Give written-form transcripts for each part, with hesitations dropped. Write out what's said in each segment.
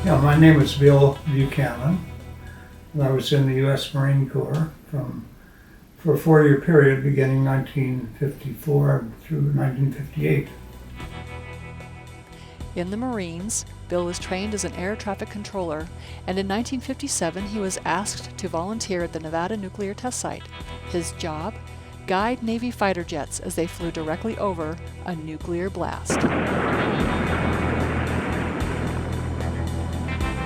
Yeah, my name is Bill Buchanan, and I was in the U.S. Marine Corps for a 4-year period beginning 1954 through 1958. In the Marines, Bill was trained as an air traffic controller, and in 1957 he was asked to volunteer at the Nevada nuclear test site. His job? Guide Navy fighter jets as they flew directly over a nuclear blast.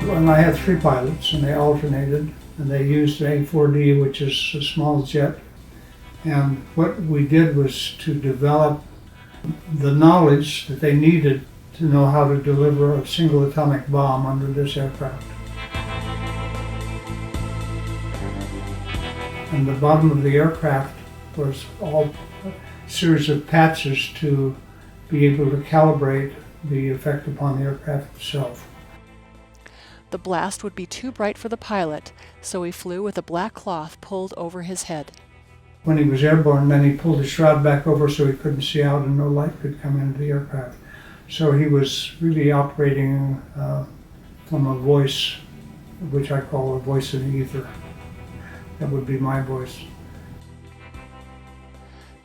Well, I had 3 pilots, and they alternated, and they used the A4D, which is a small jet. And what we did was to develop the knowledge that they needed to know how to deliver a single atomic bomb under this aircraft. And the bottom of the aircraft was all a series of patches to be able to calibrate the effect upon the aircraft itself. The blast would be too bright for the pilot, so he flew with a black cloth pulled over his head. When he was airborne, then he pulled his shroud back over so he couldn't see out and no light could come into the aircraft. So he was really operating from a voice, which I call a voice in the ether. That would be my voice.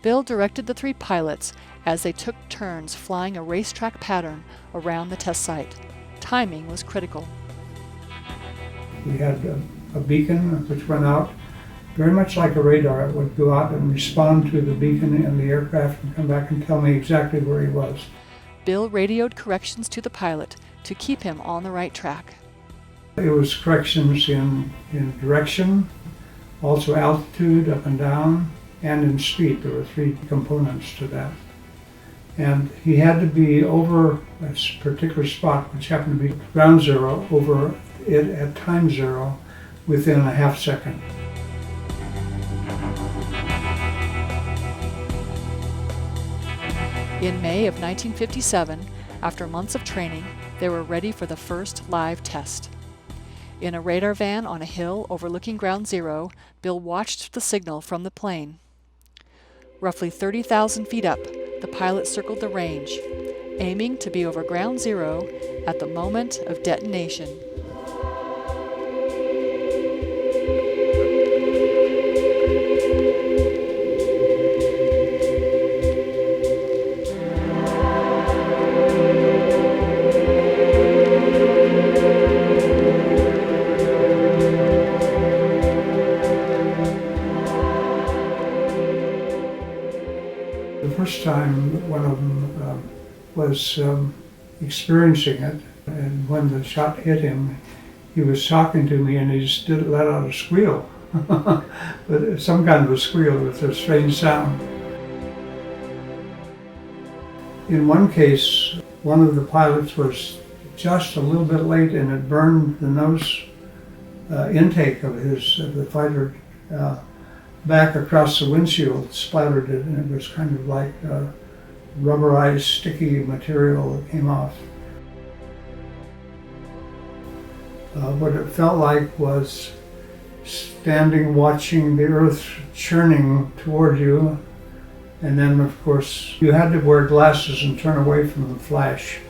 Bill directed the 3 pilots as they took turns flying a racetrack pattern around the test site. Timing was critical. We had a beacon which went out, very much like a radar. It would go out and respond to the beacon in the aircraft and come back and tell me exactly where he was. Bill radioed corrections to the pilot to keep him on the right track. It was corrections in direction, also altitude, up and down, and in speed. There were 3 components to that. And he had to be over a particular spot, which happened to be ground zero, over it at time 0 within a half second. In May of 1957, after months of training, they were ready for the first live test. In a radar van on a hill overlooking Ground Zero, Bill watched the signal from the plane. Roughly 30,000 feet up, the pilot circled the range, aiming to be over Ground Zero at the moment of detonation. The first time one of them was experiencing it, and when the shot hit him, he was talking to me and he just let out a squeal. But some kind of a squeal with a strange sound. In one case, one of the pilots was just a little bit late and it burned the nose intake of the fighter back across the windshield, splattered it, and it was kind of like rubberized, sticky material that came off. What it felt like was standing watching the earth churning toward you, and then of course you had to wear glasses and turn away from the flash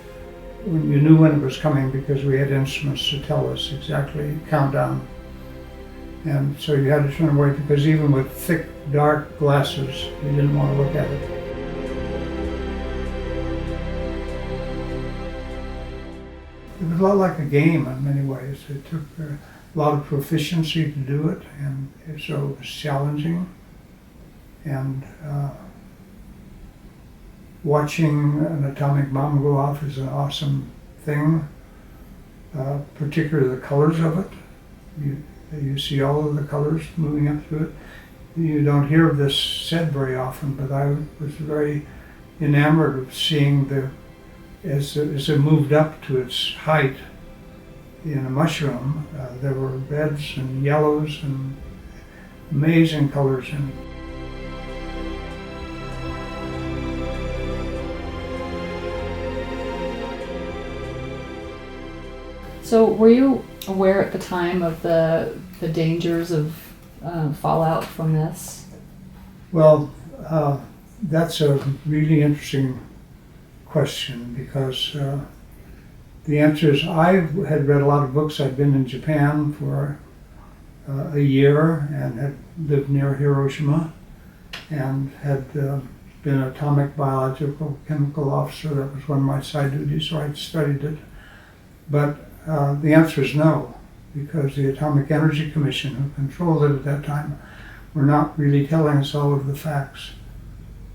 when you knew when it was coming, because we had instruments to tell us exactly countdown. And so you had to turn away, because even with thick, dark glasses, you didn't want to look at it. It was a lot like a game in many ways. It took a lot of proficiency to do it, and so it was challenging. And watching an atomic bomb go off is an awesome thing, particularly the colors of it. You see all of the colors moving up through it. You don't hear this said very often, but I was very enamored of seeing as it moved up to its height in a mushroom, there were reds and yellows and amazing colors in it. So were you aware at the time of the dangers of fallout from this? Well, that's a really interesting question, because The answer is I had read a lot of books. I'd been in Japan for a year and had lived near Hiroshima and had been an atomic biological chemical officer. That was one of my side duties, so I'd studied it. But the answer is no, because the Atomic Energy Commission, who controlled it at that time, were not really telling us all of the facts.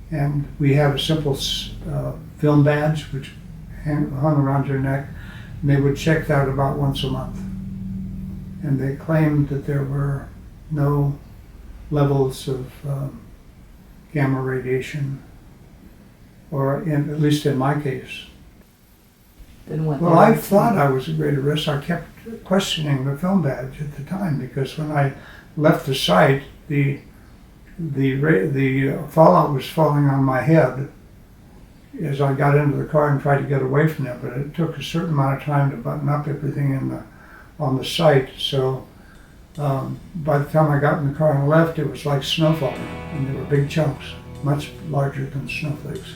And we have a simple film badge which hung around your neck, and they would check that about once a month. And they claimed that there were no levels of gamma radiation, or at least in my case. Well, I thought I was at greater risk. I kept questioning the film badge at the time, because when I left the site, the fallout was falling on my head as I got into the car and tried to get away from it. But it took a certain amount of time to button up everything on the site. So by the time I got in the car and left, it was like snow falling, and there were big chunks, much larger than snowflakes.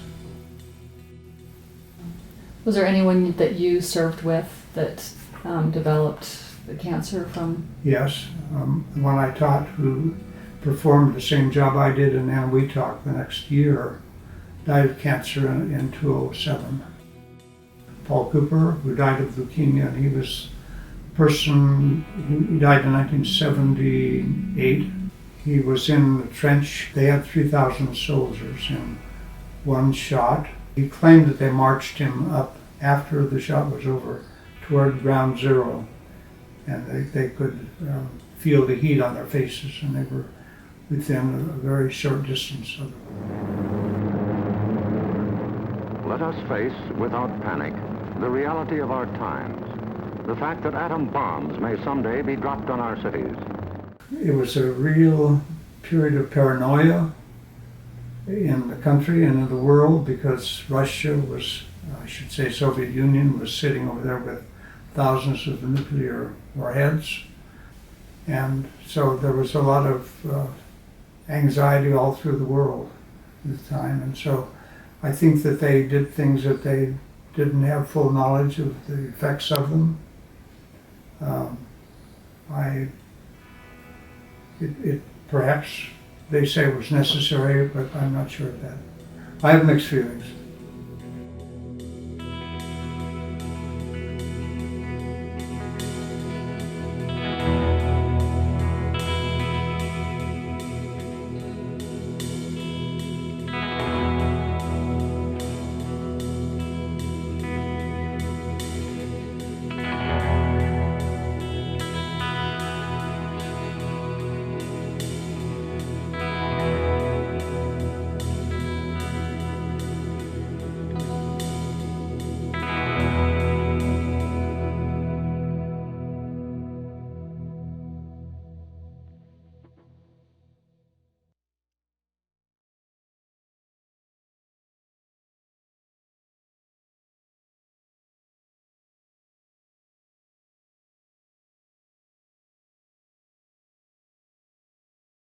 Was there anyone that you served with that developed the cancer from? Yes, the one I taught, who performed the same job I did in Eniwetok the next year, died of cancer in 2007. Paul Cooper, who died of leukemia, and he was a person, he died in 1978. He was in the trench. They had 3,000 soldiers in one shot. He claimed that they marched him up after the shot was over toward ground zero, and they could feel the heat on their faces, and they were within a very short distance of it. Let us face, without panic, the reality of our times. The fact that atom bombs may someday be dropped on our cities. It was a real period of paranoia in the country and in the world, because Russia was, I should say Soviet Union, was sitting over there with thousands of nuclear warheads. And so there was a lot of anxiety all through the world at the time. And so I think that they did things that they didn't have full knowledge of the effects of them. Perhaps they say it was necessary, but I'm not sure of that. I have mixed feelings.